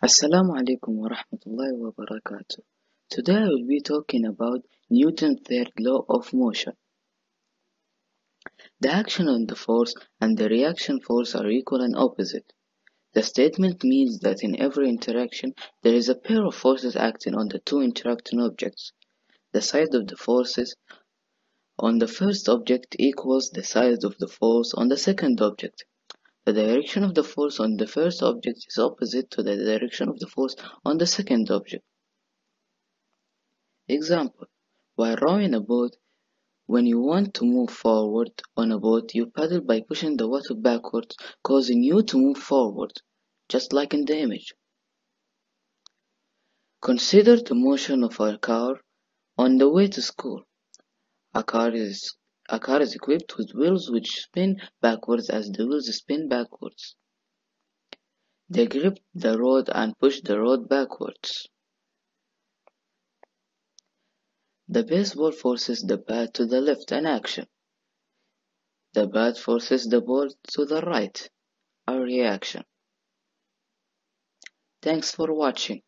Assalamu alaikum wa rahmatullahi wa barakatuh. Today I will be talking about Newton's third law of motion. The action on the force and the reaction force are equal and opposite. The statement means that in every interaction there is a pair of forces acting on the two interacting objects. The size of the forces on the first object equals the size of the force on the second object. The direction of the force on the first object is opposite to the direction of the force on the second object. Example: while rowing a boat, when you want to move forward on a boat, you paddle by pushing the water backwards, causing you to move forward, just like in the image. Consider the motion of a car on the way to school. A car is equipped with wheels which spin backwards as the wheels spin backwards. They grip the road and push the road backwards. The baseball forces the bat to the left, an action. The bat forces the ball to the right, a reaction. Thanks for watching.